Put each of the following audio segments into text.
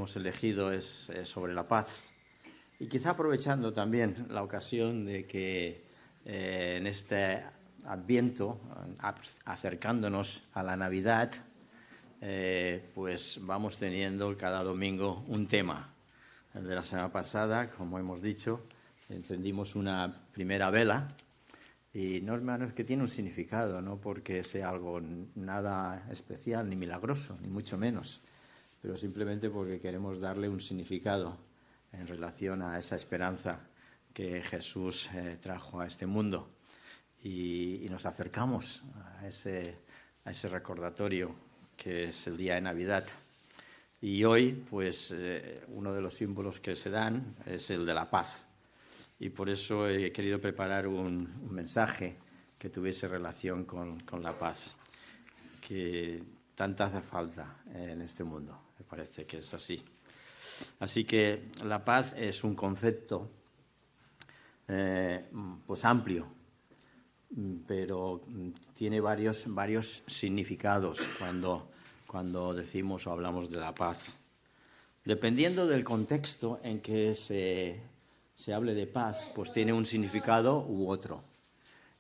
hemos elegido es sobre la paz. Y quizá aprovechando también la ocasión de que en este Adviento, acercándonos a la Navidad, pues vamos teniendo cada domingo un tema. El de la semana pasada, como hemos dicho, encendimos una primera vela y no es que tiene un significado, no porque sea algo nada especial ni milagroso, ni mucho menos, pero simplemente porque queremos darle un significado en relación a esa esperanza que Jesús trajo a este mundo. Y nos acercamos a ese recordatorio que es el día de Navidad. Y hoy, pues, uno de los símbolos que se dan es el de la paz. Y por eso he querido preparar un mensaje que tuviese relación con la paz, que tanta hace falta en este mundo. Me parece que es así. Así que la paz es un concepto pues amplio, pero tiene varios significados cuando decimos o hablamos de la paz. Dependiendo del contexto en que se hable de paz, pues tiene un significado u otro.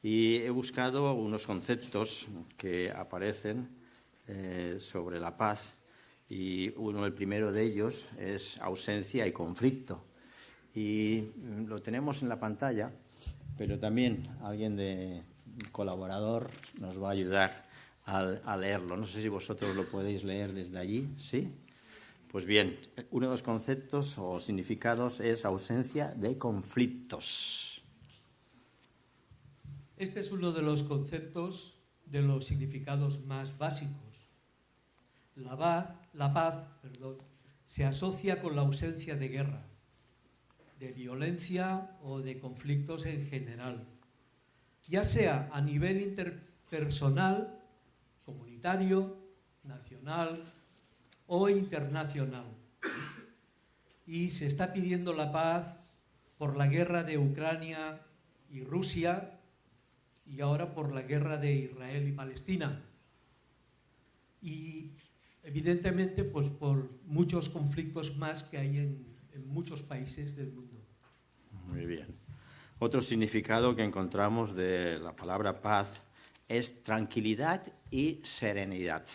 Y he buscado unos conceptos que aparecen sobre la paz, y el primero de ellos es ausencia y conflicto. Y lo tenemos en la pantalla, pero también alguien colaborador nos va a ayudar a leerlo. No sé si vosotros lo podéis leer desde allí, ¿sí? Pues bien, uno de los conceptos o significados es ausencia de conflictos. Este es uno de los conceptos de los significados más básicos. La paz, se asocia con la ausencia de guerra, de violencia o de conflictos en general, ya sea a nivel interpersonal, comunitario, nacional o internacional. Y se está pidiendo la paz por la guerra de Ucrania y Rusia y ahora por la guerra de Israel y Palestina. Y evidentemente pues por muchos conflictos más que hay en muchos países del mundo. Muy bien. Otro significado que encontramos de la palabra paz es tranquilidad y serenidad.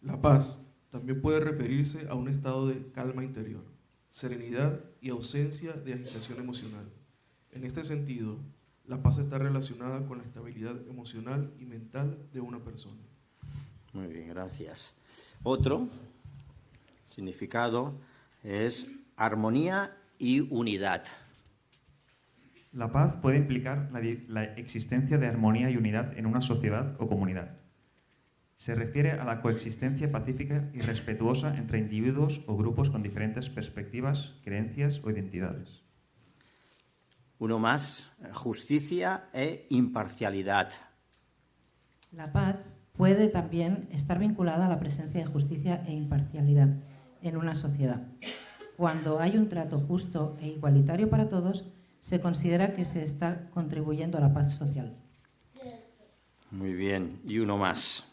La paz también puede referirse a un estado de calma interior, serenidad y ausencia de agitación emocional. En este sentido, la paz está relacionada con la estabilidad emocional y mental de una persona. Muy bien, gracias. Otro significado es armonía y unidad. La paz puede implicar la existencia de armonía y unidad en una sociedad o comunidad. Se refiere a la coexistencia pacífica y respetuosa entre individuos o grupos con diferentes perspectivas, creencias o identidades. Uno más, justicia e imparcialidad. La paz puede también estar vinculada a la presencia de justicia e imparcialidad en una sociedad. Cuando hay un trato justo e igualitario para todos, se considera que se está contribuyendo a la paz social. Muy bien, y uno más.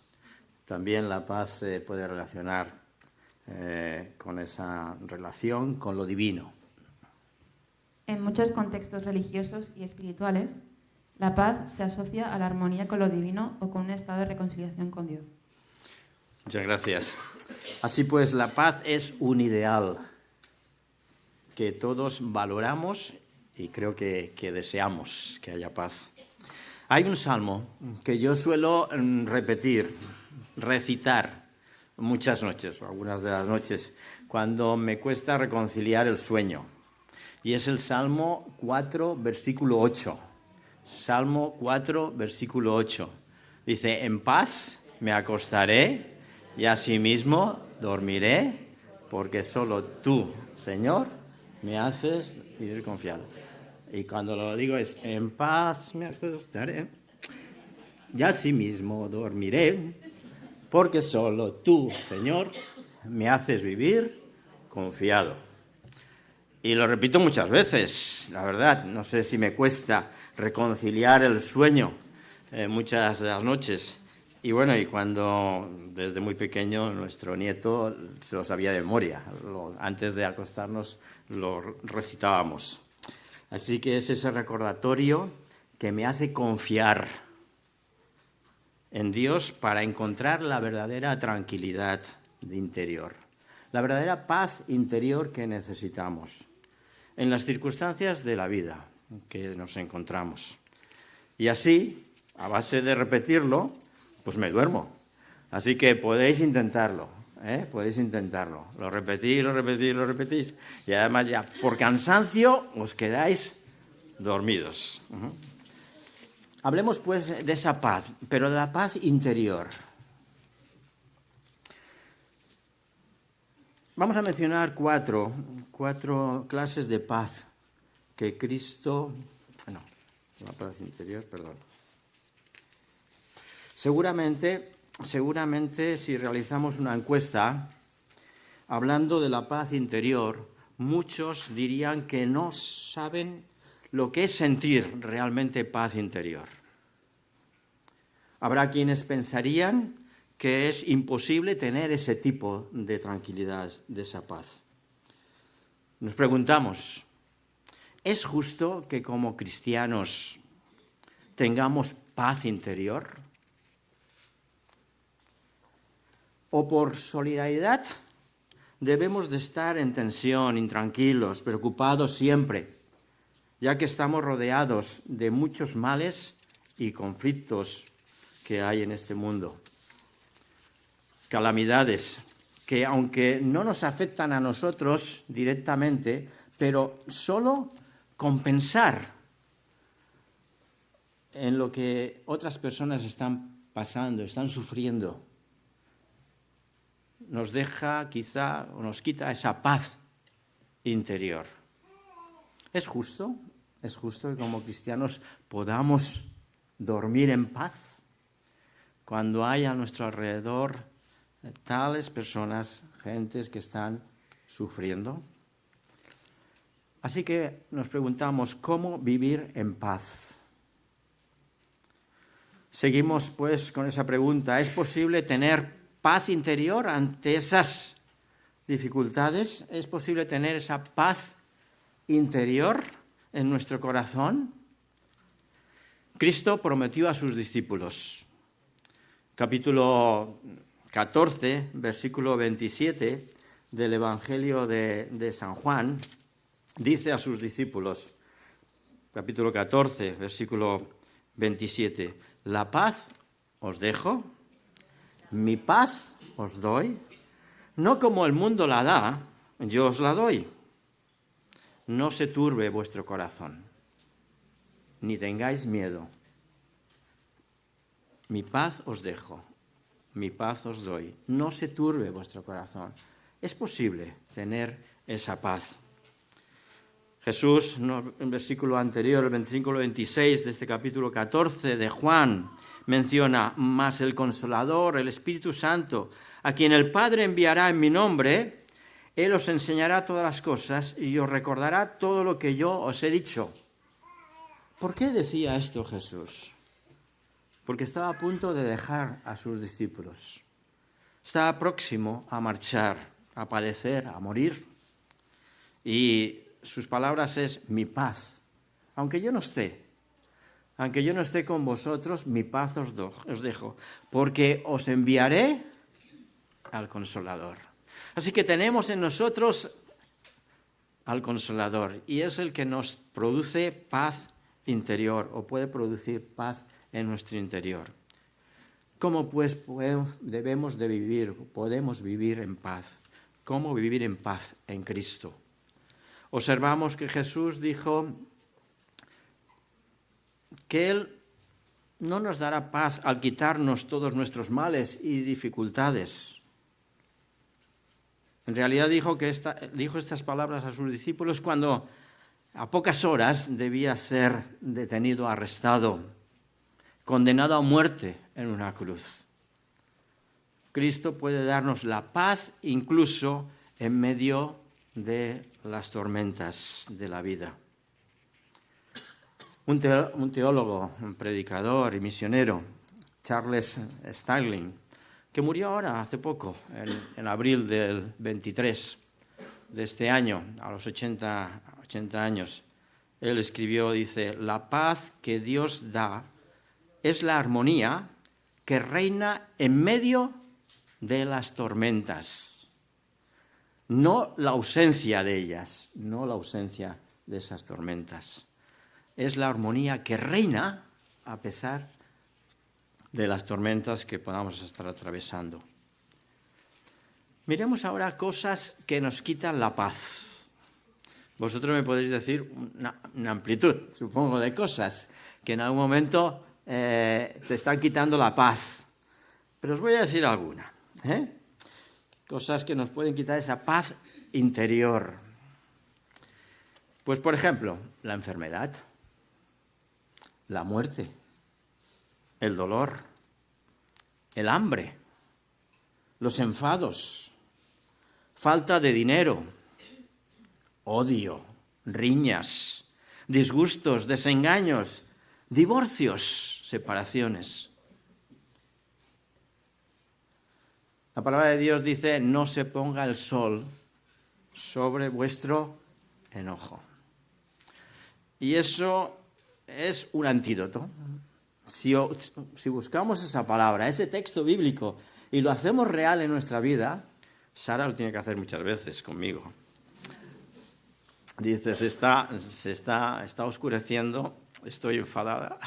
También la paz se puede relacionar con esa relación con lo divino. En muchos contextos religiosos y espirituales, la paz se asocia a la armonía con lo divino o con un estado de reconciliación con Dios. Muchas gracias. Así pues, la paz es un ideal que todos valoramos y creo que deseamos que haya paz. Hay un salmo que yo suelo recitar muchas noches, o algunas de las noches, cuando me cuesta reconciliar el sueño. Y es el Salmo 4, versículo 8. Salmo 4, versículo 8. Dice, en paz me acostaré y asimismo dormiré, porque solo tú, Señor, me haces vivir confiado. Y cuando lo digo es, en paz me acostaré y asimismo dormiré, porque solo tú, Señor, me haces vivir confiado. Y lo repito muchas veces, la verdad, no sé si me cuesta reconciliar el sueño muchas de las noches, Y bueno, y cuando desde muy pequeño nuestro nieto se lo sabía de memoria, antes de acostarnos lo recitábamos. Así que es ese recordatorio que me hace confiar en Dios para encontrar la verdadera tranquilidad de interior, la verdadera paz interior que necesitamos en las circunstancias de la vida que nos encontramos. Y así, a base de repetirlo, pues me duermo. Así que podéis intentarlo, podéis intentarlo. Lo repetís. Y además ya por cansancio os quedáis dormidos. Hablemos pues de esa paz, pero de la paz interior. Vamos a mencionar cuatro clases de paz que Cristo... No, la paz interior, perdón. Seguramente si realizamos una encuesta hablando de la paz interior, muchos dirían que no saben lo que es sentir realmente paz interior. Habrá quienes pensarían que es imposible tener ese tipo de tranquilidad, de esa paz. Nos preguntamos, ¿es justo que como cristianos tengamos paz interior? ¿O por solidaridad debemos de estar en tensión, intranquilos, preocupados siempre, ya que estamos rodeados de muchos males y conflictos que hay en este mundo? Calamidades que, aunque no nos afectan a nosotros directamente, pero solo con pensar en lo que otras personas están pasando, están sufriendo, nos deja quizá o nos quita esa paz interior. ¿Es justo? ¿Es justo que como cristianos podamos dormir en paz cuando hay a nuestro alrededor tales personas, gentes que están sufriendo? Así que nos preguntamos, ¿cómo vivir en paz? Seguimos pues con esa pregunta, ¿es posible tener paz interior ante esas dificultades? ¿Es posible tener esa paz interior en nuestro corazón? Cristo prometió a sus discípulos, capítulo 14, versículo 27 del Evangelio de San Juan, dice a sus discípulos, capítulo 14, versículo 27, la paz os dejo, mi paz os doy, no como el mundo la da, yo os la doy. No se turbe vuestro corazón, ni tengáis miedo. Mi paz os dejo, mi paz os doy. No se turbe vuestro corazón. Es posible tener esa paz. Jesús, en el versículo anterior, el 25-26 de este capítulo 14 de Juan, menciona, mas el Consolador, el Espíritu Santo, a quien el Padre enviará en mi nombre, Él os enseñará todas las cosas y os recordará todo lo que yo os he dicho. ¿Por qué decía esto Jesús? Porque estaba a punto de dejar a sus discípulos. Estaba próximo a marchar, a padecer, a morir. Y sus palabras es mi paz. Aunque yo no esté con vosotros, mi paz os dejo, porque os enviaré al Consolador. Así que tenemos en nosotros al Consolador y es el que nos produce paz interior o puede producir paz en nuestro interior. ¿Cómo pues podemos vivir en paz? ¿Cómo vivir en paz en Cristo? Observamos que Jesús dijo que Él no nos dará paz al quitarnos todos nuestros males y dificultades. En realidad dijo estas palabras a sus discípulos cuando a pocas horas debía ser detenido, arrestado, condenado a muerte en una cruz. Cristo puede darnos la paz incluso en medio de las tormentas de la vida. Un teólogo, un predicador y misionero Charles Starling, que murió ahora hace poco, en abril del 23 de este año, a los 80 años. Él escribió, dice, la paz que Dios da es la armonía que reina en medio de las tormentas. No la ausencia de ellas, no la ausencia de esas tormentas. Es la armonía que reina a pesar de las tormentas que podamos estar atravesando. Miremos ahora cosas que nos quitan la paz. Vosotros me podéis decir una amplitud, supongo, de cosas que en algún momento te están quitando la paz. Pero os voy a decir alguna. Cosas que nos pueden quitar esa paz interior. Pues, por ejemplo, la enfermedad, la muerte, el dolor, el hambre, los enfados, falta de dinero, odio, riñas, disgustos, desengaños, divorcios, separaciones. La palabra de Dios dice, no se ponga el sol sobre vuestro enojo. Y eso es un antídoto. Si buscamos esa palabra, ese texto bíblico, y lo hacemos real en nuestra vida, Sara lo tiene que hacer muchas veces conmigo. Dice, se está oscureciendo, estoy enfadada.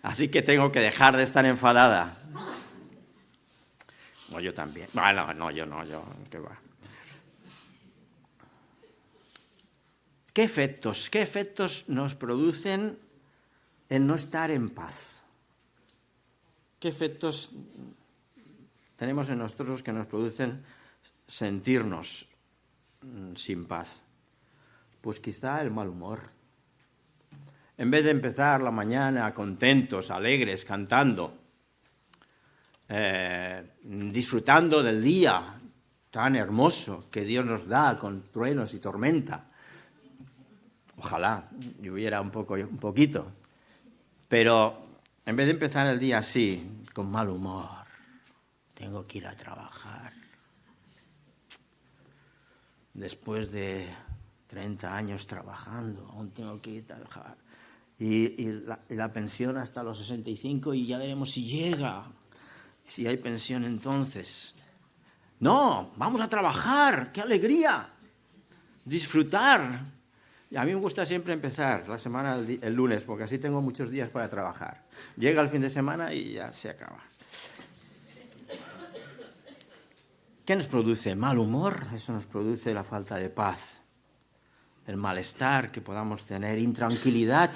Así que tengo que dejar de estar enfadada. No, yo también. Yo, ¿qué va? ¿Qué efectos nos producen el no estar en paz? ¿Qué efectos tenemos en nosotros que nos producen sentirnos sin paz? Pues quizá el mal humor. En vez de empezar la mañana contentos, alegres, cantando, disfrutando del día tan hermoso que Dios nos da con truenos y tormenta. Ojalá lloviera un poquito. Pero en vez de empezar el día así, con mal humor, tengo que ir a trabajar. Después de 30 años trabajando, aún tengo que ir a trabajar. Y la pensión hasta los 65 y ya veremos si llega, si hay pensión entonces. No, vamos a trabajar, qué alegría, disfrutar. Y a mí me gusta siempre empezar la semana el lunes, porque así tengo muchos días para trabajar. Llega el fin de semana y ya se acaba. ¿Qué nos produce? Mal humor, eso nos produce la falta de paz, el malestar que podamos tener, intranquilidad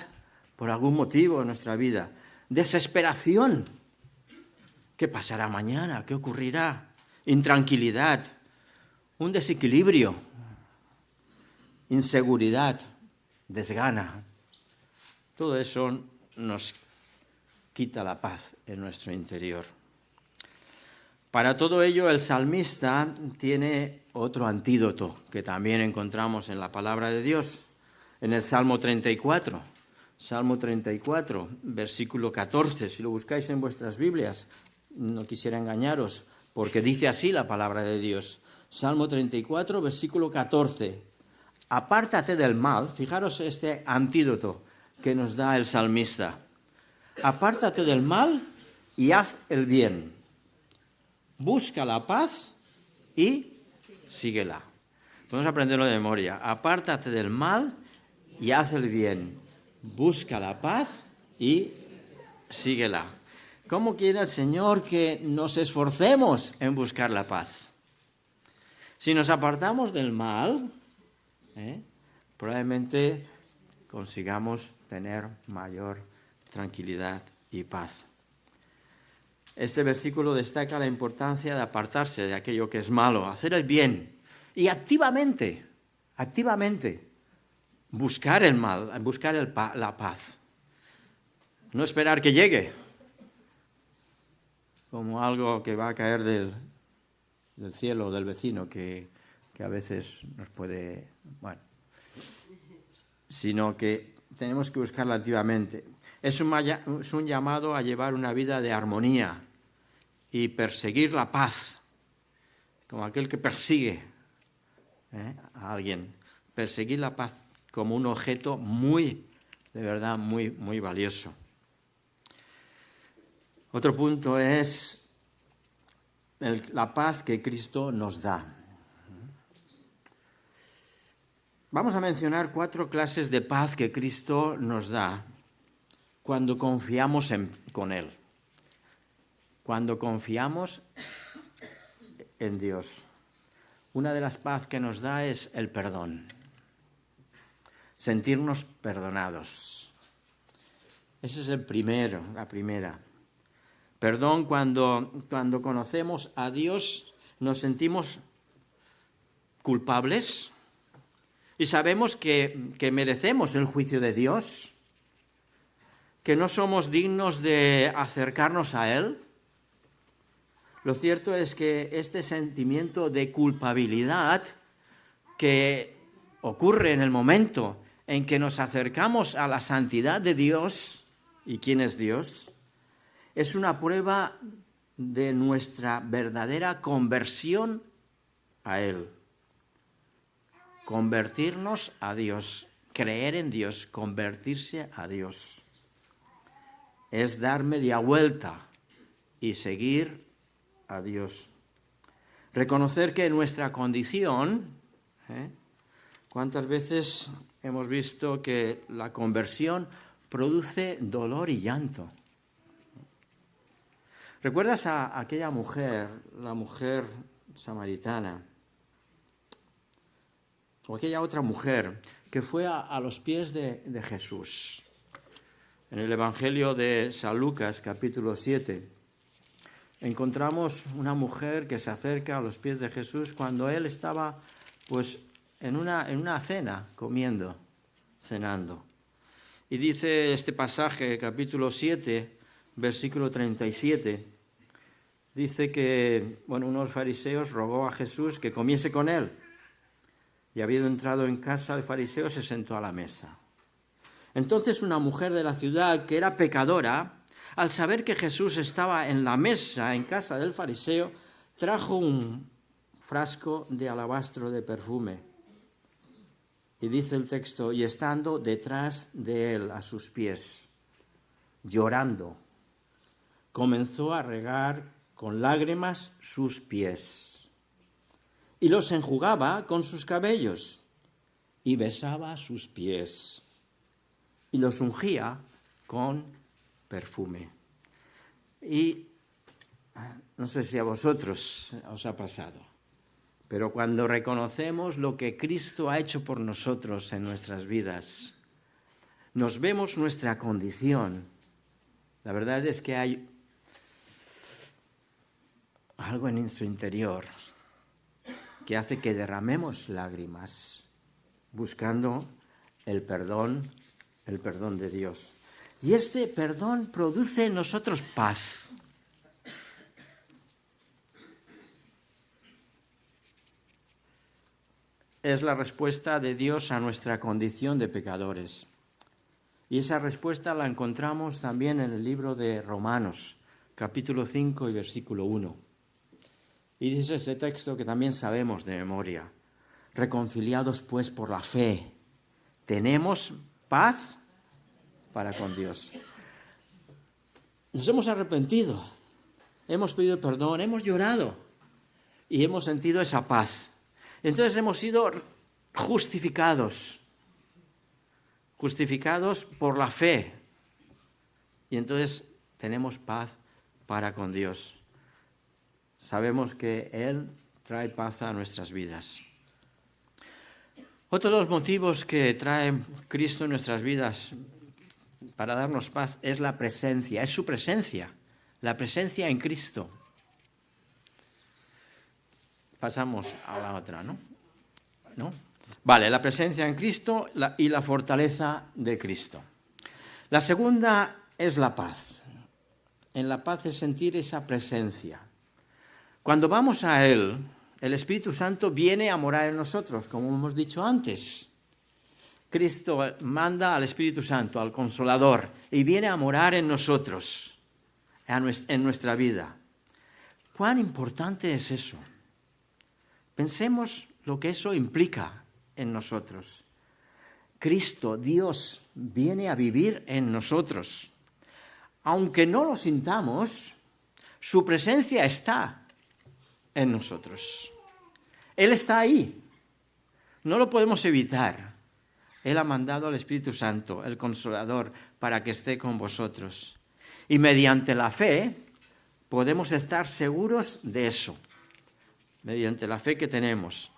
por algún motivo en nuestra vida, desesperación. ¿Qué pasará mañana? ¿Qué ocurrirá? Intranquilidad, un desequilibrio, inseguridad, desgana. Todo eso nos quita la paz en nuestro interior. Para todo ello, el salmista tiene otro antídoto que también encontramos en la palabra de Dios, en el Salmo 34. Salmo 34, versículo 14. Si lo buscáis en vuestras Biblias, no quisiera engañaros, porque dice así la palabra de Dios. Salmo 34, versículo 14. Apártate del mal, fijaros este antídoto que nos da el salmista. Apártate del mal y haz el bien. Busca la paz y síguela. Podemos aprenderlo de memoria. Apártate del mal y haz el bien. Busca la paz y síguela. ¿Cómo quiere el Señor que nos esforcemos en buscar la paz? Si nos apartamos del mal, probablemente consigamos tener mayor tranquilidad y paz. Este versículo destaca la importancia de apartarse de aquello que es malo, hacer el bien y activamente buscar el mal, buscar la paz. No esperar que llegue como algo que va a caer del cielo o del vecino que a veces nos puede, sino que tenemos que buscarla activamente. Es un llamado a llevar una vida de armonía y perseguir la paz, como aquel que persigue a alguien. Perseguir la paz como un objeto de verdad, muy, muy valioso. Otro punto es la paz que Cristo nos da. Vamos a mencionar 4 clases de paz que Cristo nos da cuando confiamos con Él. Cuando confiamos en Dios. Una de las paz que nos da es el perdón. Sentirnos perdonados. Ese es la primera. Perdón, cuando conocemos a Dios, nos sentimos culpables y sabemos que merecemos el juicio de Dios, que no somos dignos de acercarnos a Él. Lo cierto es que este sentimiento de culpabilidad que ocurre en el momento en que nos acercamos a la santidad de Dios, ¿y quién es Dios?, es una prueba de nuestra verdadera conversión a Él. Convertirnos a Dios, creer en Dios, convertirse a Dios. Es dar media vuelta y seguir a Dios. Reconocer que nuestra condición, ¿cuántas veces hemos visto que la conversión produce dolor y llanto? ¿Recuerdas a aquella mujer, la mujer samaritana, o aquella otra mujer que fue a los pies de Jesús? En el Evangelio de San Lucas, capítulo 7, encontramos una mujer que se acerca a los pies de Jesús cuando él estaba pues en una cena, cenando. Y dice este pasaje, capítulo 7, versículo 37, dice que unos fariseos rogó a Jesús que comiese con él. Y habiendo entrado en casa el fariseo, se sentó a la mesa. Entonces una mujer de la ciudad, que era pecadora, al saber que Jesús estaba en la mesa en casa del fariseo, trajo un frasco de alabastro de perfume. Y dice el texto, y estando detrás de él a sus pies, llorando, comenzó a regar con lágrimas sus pies, y los enjugaba con sus cabellos, y besaba sus pies, y los ungía con perfume. Y no sé si a vosotros os ha pasado, pero cuando reconocemos lo que Cristo ha hecho por nosotros en nuestras vidas, nos vemos nuestra condición. La verdad es que hay algo en su interior que hace que derramemos lágrimas buscando el perdón de Dios. Y este perdón produce en nosotros paz. Es la respuesta de Dios a nuestra condición de pecadores. Y esa respuesta la encontramos también en el libro de Romanos, capítulo 5 y versículo 1. Y dice ese texto que también sabemos de memoria. Reconciliados pues por la fe, tenemos paz para con Dios. Nos hemos arrepentido, hemos pedido perdón, hemos llorado y hemos sentido esa paz. Entonces hemos sido justificados por la fe. Y entonces tenemos paz para con Dios. Sabemos que Él trae paz a nuestras vidas. Otro de los motivos que trae Cristo en nuestras vidas para darnos paz es la presencia, es su presencia, la presencia en Cristo. Pasamos a la otra, ¿no? Vale, la presencia en Cristo y la fortaleza de Cristo. La segunda es la paz. En la paz es sentir esa presencia. Cuando vamos a Él, el Espíritu Santo viene a morar en nosotros, como hemos dicho antes. Cristo manda al Espíritu Santo, al Consolador, y viene a morar en nosotros, en nuestra vida. ¿Cuán importante es eso? Pensemos lo que eso implica en nosotros. Cristo, Dios, viene a vivir en nosotros. Aunque no lo sintamos, su presencia está en nosotros. Él está ahí. No lo podemos evitar. Él ha mandado al Espíritu Santo, el Consolador, para que esté con vosotros. Y mediante la fe podemos estar seguros de eso, mediante la fe que tenemos.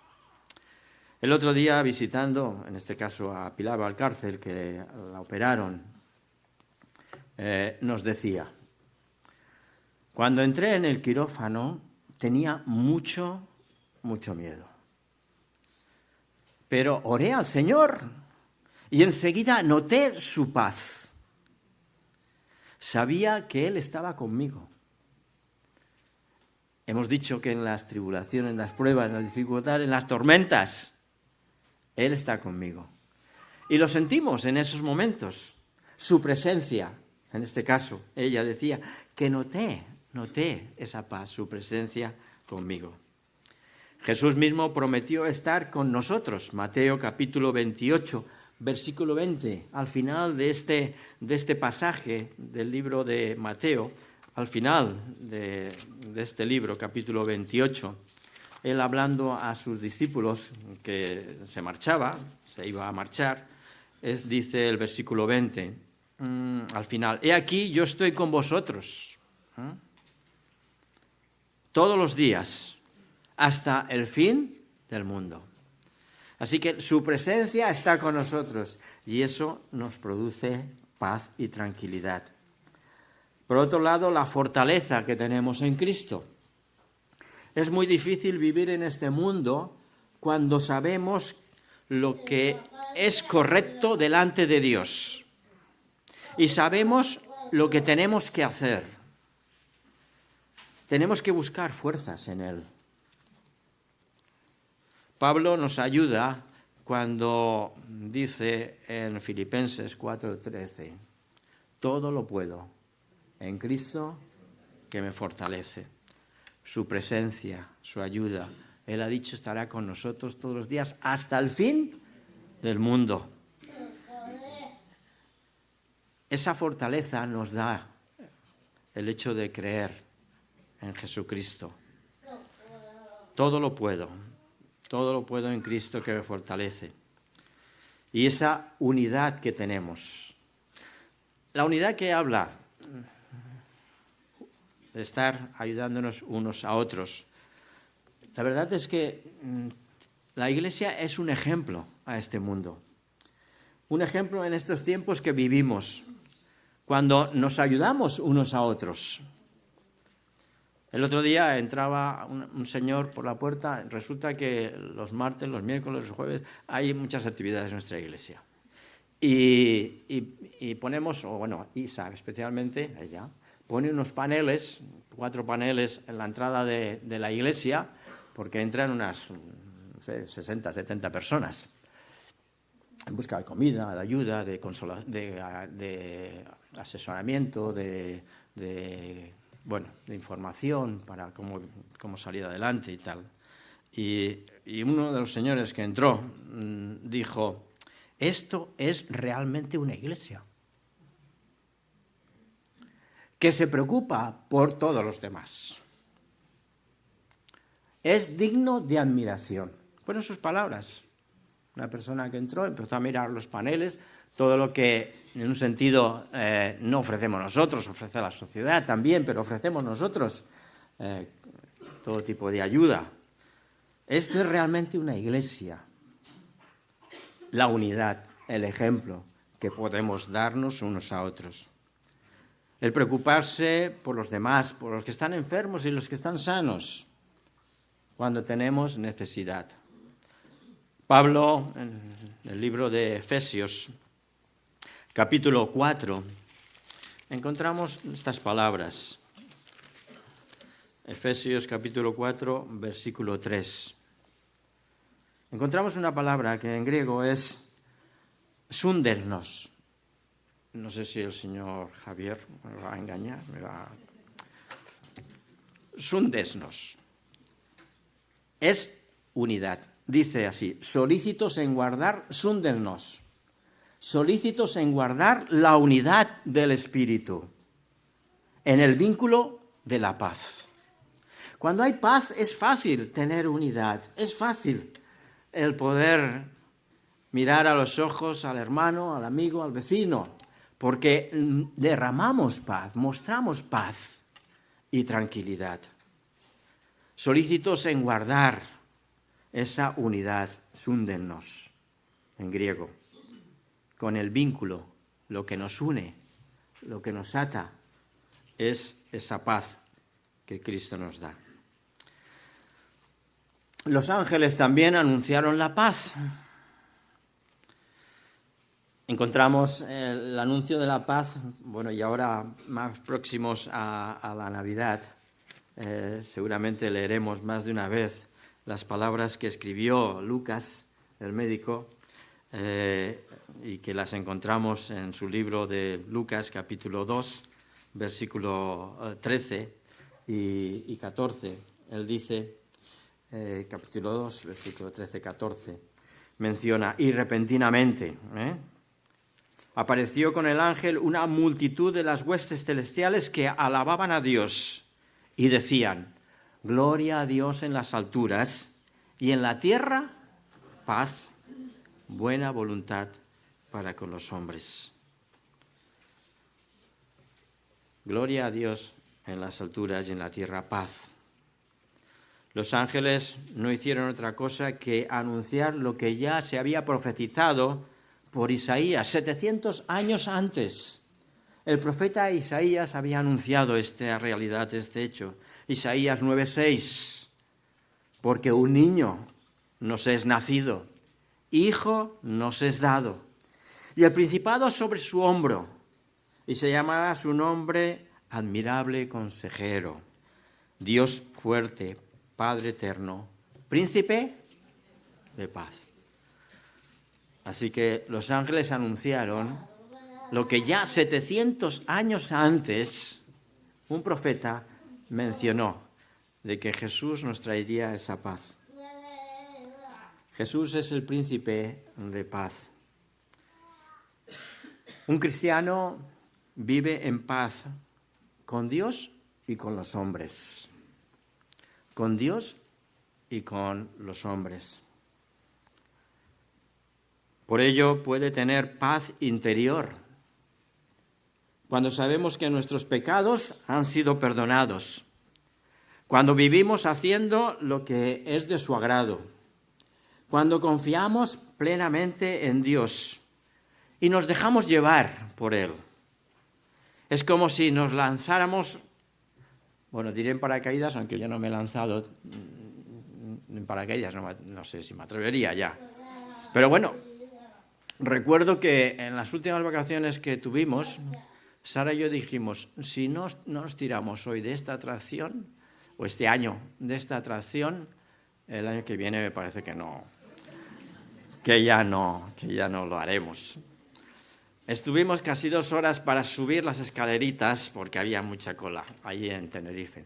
El otro día, visitando, en este caso a Pilar Valcárcel, que la operaron, nos decía, cuando entré en el quirófano tenía mucho miedo. Pero oré al Señor y enseguida noté su paz. Sabía que Él estaba conmigo. Hemos dicho que en las tribulaciones, en las pruebas, en las dificultades, en las tormentas, Él está conmigo. Y lo sentimos en esos momentos. Su presencia, en este caso, ella decía que noté esa paz, su presencia conmigo. Jesús mismo prometió estar con nosotros. Mateo capítulo 28, versículo 20. Al final de este pasaje del libro de Mateo, al final de este libro, capítulo 28, él hablando a sus discípulos que se iba a marchar, dice el versículo 20, al final, he aquí yo estoy con vosotros todos los días hasta el fin del mundo. Así que su presencia está con nosotros y eso nos produce paz y tranquilidad. Por otro lado, la fortaleza que tenemos en Cristo. Es muy difícil vivir en este mundo cuando sabemos lo que es correcto delante de Dios y sabemos lo que tenemos que hacer. Tenemos que buscar fuerzas en Él. Pablo nos ayuda cuando dice en Filipenses 4:13, todo lo puedo en Cristo que me fortalece. Su presencia, su ayuda. Él ha dicho estará con nosotros todos los días hasta el fin del mundo. Esa fortaleza nos da el hecho de creer en Jesucristo. Todo lo puedo en Cristo que me fortalece. Y esa unidad que tenemos. La unidad que habla de estar ayudándonos unos a otros. La verdad es que la Iglesia es un ejemplo a este mundo. Un ejemplo en estos tiempos que vivimos, cuando nos ayudamos unos a otros. El otro día entraba un señor por la puerta, resulta que los martes, los miércoles, los jueves, hay muchas actividades en nuestra iglesia. Y ponemos, Isa especialmente, ella, pone unos paneles, 4 paneles en la entrada de la iglesia, porque entran unas 60, 70 personas. En busca de comida, de ayuda, de asesoramiento, de información para cómo salir adelante y tal. Y uno de los señores que entró dijo, esto es realmente una iglesia que se preocupa por todos los demás. Es digno de admiración. Fueron sus palabras. Una persona que entró empezó a mirar los paneles, todo lo que en un sentido no ofrecemos nosotros, ofrece la sociedad también, pero ofrecemos nosotros todo tipo de ayuda. Esto es realmente una iglesia. La unidad, el ejemplo que podemos darnos unos a otros. El preocuparse por los demás, por los que están enfermos y los que están sanos, cuando tenemos necesidad. Pablo, en el libro de Efesios, capítulo 4, encontramos estas palabras. Efesios capítulo 4, versículo 3. Encontramos una palabra que en griego es Sundernos. No sé si el señor Javier me va a engañar. Sundernos. Es unidad. Dice así, solícitos en guardar, sundernos. Solícitos en guardar la unidad del Espíritu, en el vínculo de la paz. Cuando hay paz es fácil tener unidad, es fácil el poder mirar a los ojos al hermano, al amigo, al vecino, porque derramamos paz, mostramos paz y tranquilidad. Solícitos en guardar esa unidad, sundernos, en griego, con el vínculo, lo que nos une, lo que nos ata, es esa paz que Cristo nos da. Los ángeles también anunciaron la paz. Encontramos el anuncio de la paz, bueno, y ahora más próximos a la Navidad, seguramente leeremos más de una vez las palabras que escribió Lucas, el médico, y que las encontramos en su libro de Lucas, capítulo 2, versículo 13 y 14. Él dice, capítulo 2, versículo 13-14, menciona, y repentinamente, apareció con el ángel una multitud de las huestes celestiales que alababan a Dios y decían, gloria a Dios en las alturas y en la tierra paz, buena voluntad para con los hombres. Gloria a Dios en las alturas y en la tierra paz. Los ángeles no hicieron otra cosa que anunciar lo que ya se había profetizado por Isaías 700 años antes. El profeta Isaías había anunciado esta realidad, este hecho. Isaías 9:6, porque un niño nos es nacido, hijo nos es dado, y el principado sobre su hombro, y se llamará su nombre admirable consejero, Dios fuerte, Padre eterno, príncipe de paz. Así que los ángeles anunciaron lo que ya 700 años antes un profeta mencionó, de que Jesús nos traería esa paz. Jesús es el príncipe de paz. Un cristiano vive en paz con Dios y con los hombres. Con Dios y con los hombres. Por ello puede tener paz interior, cuando sabemos que nuestros pecados han sido perdonados, cuando vivimos haciendo lo que es de su agrado, cuando confiamos plenamente en Dios y nos dejamos llevar por Él. Es como si nos lanzáramos, bueno, diré en paracaídas, aunque yo no me he lanzado en paracaídas, no sé si me atrevería ya. Pero bueno, recuerdo que en las últimas vacaciones que tuvimos, Sara y yo dijimos, si no nos tiramos hoy de esta atracción, o este año de esta atracción, el año que viene me parece que ya no lo haremos. Estuvimos casi 2 horas para subir las escaleritas, porque había mucha cola allí en Tenerife.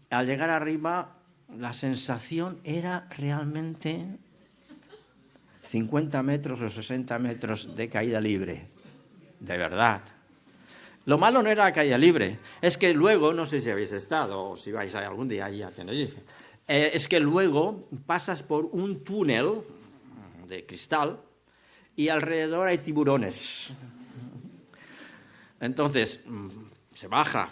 Al llegar arriba, la sensación era realmente 50 metros o 60 metros de caída libre. De verdad. Lo malo no era la caída libre, es que luego, no sé si habéis estado o si vais algún día allí a Tenerife, es que luego pasas por un túnel de cristal y alrededor hay tiburones. Entonces, se baja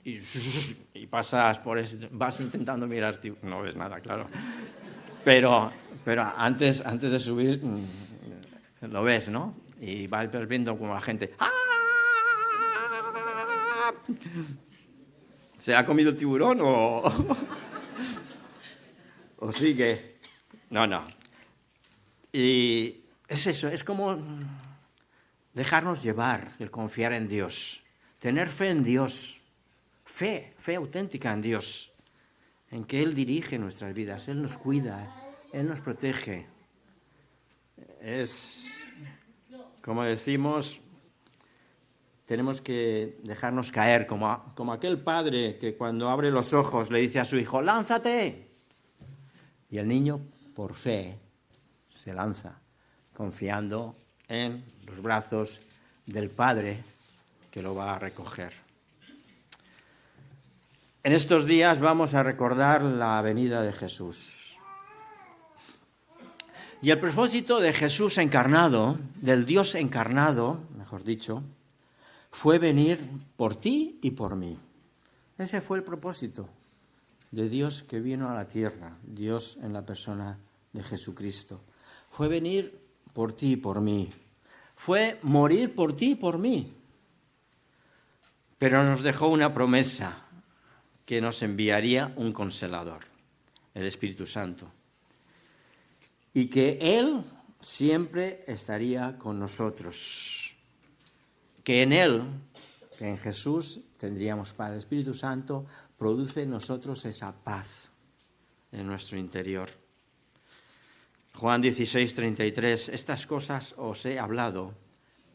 y pasas por eso, vas intentando mirar, no ves nada, claro. Pero antes de subir, lo ves, ¿no? Y vas viendo como la gente... ¡Ah! ¿Se ha comido el tiburón o sigue? No. Y es eso, es como dejarnos llevar, el confiar en Dios, tener fe en Dios, fe auténtica en Dios, en que Él dirige nuestras vidas, Él nos cuida, Él nos protege. es, como decimos, tenemos que dejarnos caer, como aquel padre que cuando abre los ojos le dice a su hijo, ¡lánzate! Y el niño, por fe, se lanza, confiando en los brazos del Padre que lo va a recoger. En estos días vamos a recordar la venida de Jesús. Y el propósito de Jesús encarnado, del Dios encarnado, mejor dicho, fue venir por ti y por mí. Ese fue el propósito de Dios que vino a la tierra, Dios en la persona de Jesucristo. Fue venir por ti y por mí. Fue morir por ti y por mí. Pero nos dejó una promesa, que nos enviaría un Consolador, el Espíritu Santo. Y que Él siempre estaría con nosotros. Que en Él, que en Jesús, tendríamos paz. El Espíritu Santo produce en nosotros esa paz en nuestro interior. Juan 16:33, estas cosas os he hablado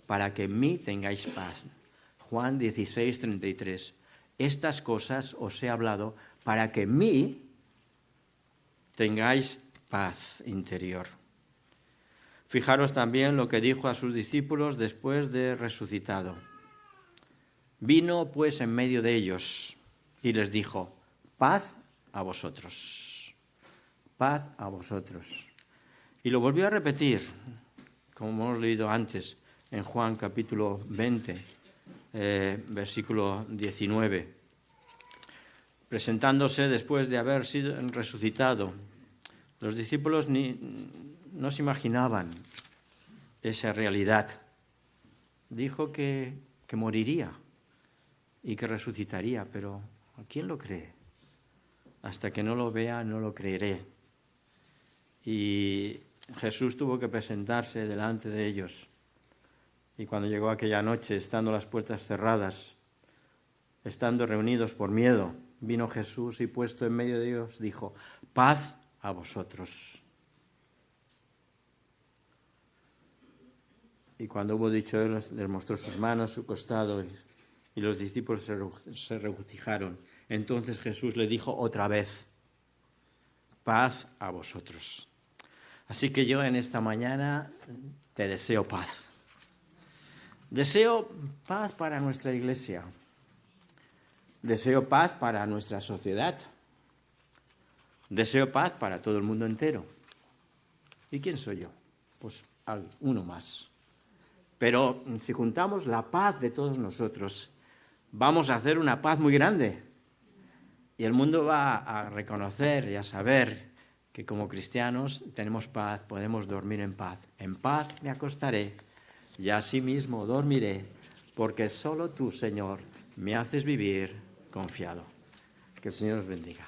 para que en mí tengáis paz. Juan 16:33, estas cosas os he hablado para que en mí tengáis paz interior. Fijaros también lo que dijo a sus discípulos después de resucitado. Vino pues en medio de ellos y les dijo, paz a vosotros, paz a vosotros. Y lo volvió a repetir, como hemos leído antes, en Juan capítulo 20, versículo 19. Presentándose después de haber sido resucitado, los discípulos no se imaginaban esa realidad. Dijo que moriría y que resucitaría, pero ¿a quién lo cree? Hasta que no lo vea, no lo creeré. Y Jesús tuvo que presentarse delante de ellos. Y cuando llegó aquella noche, estando las puertas cerradas, estando reunidos por miedo, vino Jesús y puesto en medio de ellos dijo, paz a vosotros. Y cuando hubo dicho él, les mostró sus manos, su costado, y los discípulos se regocijaron. Entonces Jesús le dijo otra vez, paz a vosotros. Así que yo en esta mañana te deseo paz. Deseo paz para nuestra iglesia. Deseo paz para nuestra sociedad. Deseo paz para todo el mundo entero. ¿Y quién soy yo? Pues uno más. Pero si juntamos la paz de todos nosotros, vamos a hacer una paz muy grande. Y el mundo va a reconocer y a saber que como cristianos tenemos paz, podemos dormir en paz. En paz me acostaré y asimismo dormiré, porque solo tú, Señor, me haces vivir confiado. Que el Señor os bendiga.